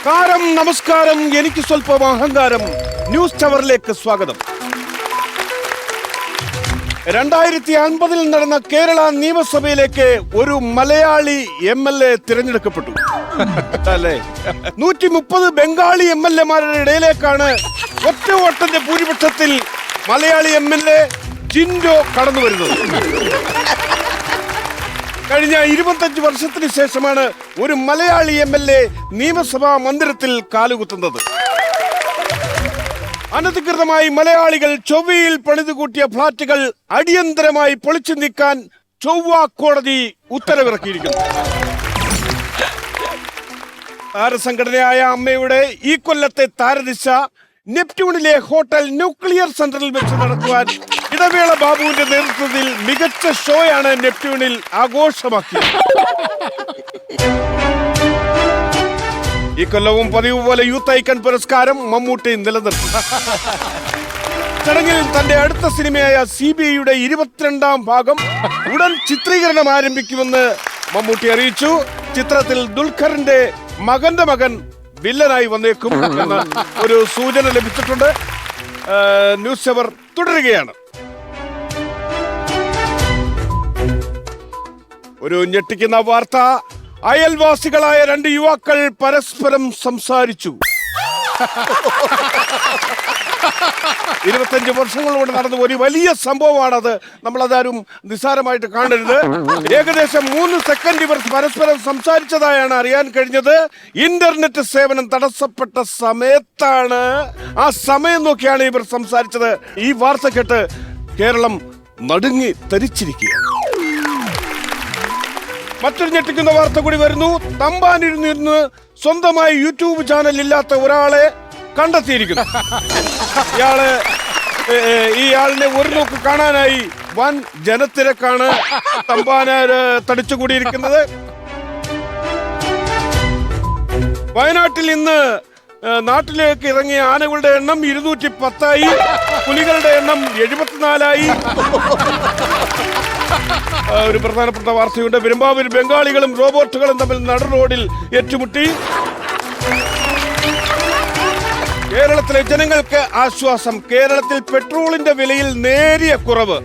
നമസ്കാരം. എനിക്ക് സ്വല്പം അഹങ്കാരം. ന്യൂസ് ടവറിലേക്ക് സ്വാഗതം. 2050 നടന്ന കേരള നിയമസഭയിലേക്ക് ഒരു മലയാളി MLA തിരഞ്ഞെടുക്കപ്പെട്ടു. അല്ലേ? 130 ബംഗാളി MLA-മാരുടെ ഇടയിലേക്കാണ് ഒറ്റ വോട്ടിന്റെ ഭൂരിപക്ഷത്തിൽ മലയാളി MLA ജിൻഡോ കടന്നു വരുന്നത്. കഴിഞ്ഞ 25 വർഷത്തിന് ശേഷമാണ് ഒരു മലയാളി MLA നിയമസഭാ മന്ദിരത്തിൽ കാലുകുത്തുന്നത്. അനധികൃതമായി മലയാളികൾ ചൊവ്വയിൽ പണിതുകൂട്ടിയ ഫ്ളാറ്റുകൾ അടിയന്തരമായി പൊളിച്ചു നീക്കാൻ ചൊവ്വ കോടതി ഉത്തരവിറക്കിയിരിക്കുന്നു. താരസംഘടനയായ അമ്മയുടെ ഈ കൊല്ലത്തെ താരദിശ നെപ്റ്റ്യൂണിലെ ഹോട്ടൽ ന്യൂക്ലിയർ സെന്ററിൽ വെച്ച് നടത്തുവാൻ ഇടവേള ബാബുവിന്റെ നേതൃത്വത്തിൽ മികച്ച ഷോയാണ് നെപ്റ്റ്യൂണിൽ ആഘോഷമാക്കിയത്. ഈ കൊല്ലവും പതിവ് പോലെ യൂത്ത് ഐക്കൺ പുരസ്കാരം മമ്മൂട്ടി നിലനിർത്തി. ചടങ്ങിൽ തന്റെ അടുത്ത സിനിമയായ CBIയുടെ 22ാം ഭാഗം ഉടൻ ചിത്രീകരണം ആരംഭിക്കുമെന്ന് മമ്മൂട്ടി അറിയിച്ചു. ചിത്രത്തിൽ ദുൽഖറിന്റെ മകന്റെ മകൻ വില്ലനായി വന്നേക്കും എന്ന ഒരു സൂചന ലഭിച്ചിട്ടുണ്ട്. ന്യൂസ് അവർ തുടരുകയാണ്. ഒരു ഞെട്ടിക്കുന്ന വാർത്ത. അയൽവാസികളായ 2 യുവാക്കൾ പരസ്പരം സംസാരിച്ചു. 25 വർഷങ്ങൾ കൊണ്ട് നടന്ന ഒരു വലിയ സംഭവമാണത്. നമ്മളതാരും നിസ്സാരമായിട്ട് കാണരുത്. ഏകദേശം 3 സെക്കൻഡ് ഇവർ പരസ്പരം സംസാരിച്ചതായാണ് അറിയാൻ കഴിഞ്ഞത്. ഇന്റർനെറ്റ് സേവനം തടസ്സപ്പെട്ട സമയത്താണ്, ആ സമയം നോക്കിയാണ് ഇവർ സംസാരിച്ചത്. ഈ വാർത്ത കേട്ട് കേരളം നടുങ്ങി തരിച്ചിരിക്കുക. മറ്റൊരു ഞെട്ടിക്കുന്ന വാർത്ത കൂടി വരുന്നു. തമ്പാനിരുന്ന് സ്വന്തമായി യൂട്യൂബ് ചാനൽ ഇല്ലാത്ത ഒരാളെ കണ്ടെത്തിയിരിക്കുന്നു. ഇയാളിനെ ഒരു നോക്ക് കാണാനായി വൻ ജനത്തിരക്കാണ് തമ്പാനാര് തടിച്ചുകൂടിയിരിക്കുന്നത്. വയനാട്ടിൽ ഇന്ന് നാട്ടിലേക്ക് ഇറങ്ങിയ ആനകളുടെ എണ്ണം 210ആയി. പുലികളുടെ എണ്ണം 74ആയി. ഒരു പ്രധാനപ്പെട്ട വാർത്തയുണ്ട്. പെരുമ്പാവൂർ ബംഗാളികളും റോബോട്ടുകളും തമ്മിൽ നടു റോഡിൽ ഏറ്റുമുട്ടി. കേരളത്തിലെ ജനങ്ങൾക്ക് ആശ്വാസം. കേരളത്തിൽ പെട്രോളിന്റെ വിലയിൽ നേരിയ കുറവ്.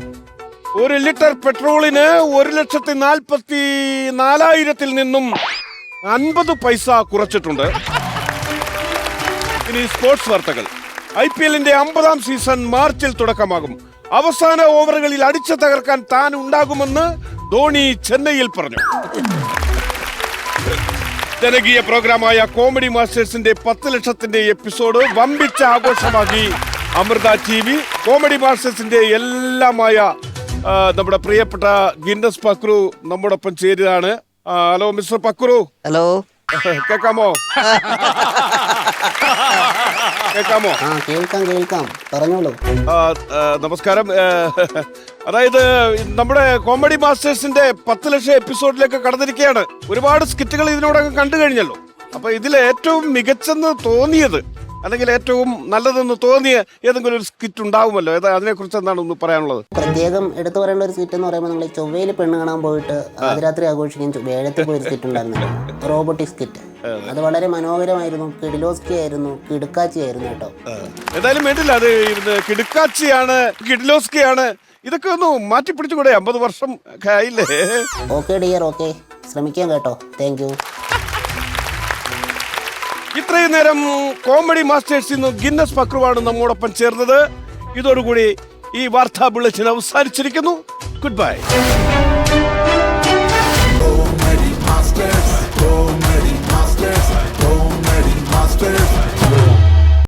1 ലിറ്റർ പെട്രോളിന് 1,44,000 നിന്നും 50 പൈസ കുറച്ചിട്ടുണ്ട്. ഇനി സ്പോർട്സ് വാർത്തകൾ. IPL-ന്റെ 50ാം സീസൺ മാർച്ചിൽ തുടക്കമാകും. അവസാന ഓവറുകളിൽ അടിച്ചു തകർക്കാൻ താൻ ഉണ്ടാകുമെന്ന് ധോണി ചെന്നൈയിൽ പറഞ്ഞു. ജനകീയ പ്രോഗ്രാമായ കോമഡി മാസ്റ്റേഴ്സിന്റെ 10 ലക്ഷത്തിന്റെ എപ്പിസോഡ് വമ്പിച്ച ആഘോഷമാക്കി അമൃത TV. കോമഡി മാസ്റ്റേഴ്സിന്റെ എല്ലാമായ നമ്മുടെ പ്രിയപ്പെട്ട ഗിന്നസ് പക്രു നമ്മോടൊപ്പം ചേരുകയാണ്. Hello mister Pakru. ഹലോ, കേൾക്കാമോ? കേൾക്കാമോ? കേൾക്കാം, പറഞ്ഞോളൂ. നമസ്കാരം. അതായത് നമ്മുടെ കോമഡി മാസ്റ്റേഴ്സിന്റെ 10 ലക്ഷം എപ്പിസോഡിലേക്ക് കടന്നിരിക്കുകയാണ്. ഒരുപാട് സ്കിറ്റുകൾ ഇതിനോടകം കണ്ടു കഴിഞ്ഞല്ലോ. അപ്പൊ ഇതിൽ ഏറ്റവും മികച്ചെന്ന് തോന്നിയത്, അല്ലെങ്കിൽ ഏറ്റവും നല്ലതെന്ന് തോന്നിയ ഏതെങ്കിലും ഒരു സ്കിറ്റ് ഉണ്ടാവുമല്ലോ. അതിനെ കുറിച്ച് എന്താണ് ഒന്ന് പറയാനുള്ളത്? പ്രത്യേകം എടുത്തു പറയേണ്ട ഒരു സ്കിറ്റ് എന്ന് പറയുമ്പോൾ നിങ്ങൾ ചൊവ്വയിൽ പെണ്ണ് കാണാൻ പോയിട്ട് അതിരാത്രി ആഘോഷിക്കാൻ വേഴത്തിൽ പോയി സ്കിറ്റ് ഉണ്ടായിരുന്നില്ല, റോബോട്ടിക് സ്കിറ്റ്. അത് വളരെ മനോഹരമായിരുന്നു. കിഡിലോസ്കി ആയിരുന്നു, കിടുക്കാച്ചി ആയിരുന്നു കേട്ടോ. എന്തായാലും വേണ്ടില്ല, അത് കിടുക്കാച്ചിയാണ്, കിഡിലോസ്കിയാണ്. ഇതൊക്കെ ഒന്ന് മാറ്റി പിടിച്ചുകൂടെ? 50 വർഷം ആയില്ലേ? ഓക്കെ ഡിയർ, ഓക്കെ, ശ്രമിക്കാം കേട്ടോ. Thank you. ഇത്രയും നേരം കോമഡി മാസ്റ്റേഴ്സിൽ നിന്ന് ഗിന്നസ് പക്രുവാണ് നമ്മോടൊപ്പം ചേർന്നത്. ഇതോടുകൂടി ഈ വാർത്താ ബുള്ളറ്റിൻ അവസാനിച്ചിരിക്കുന്നു. Good bye.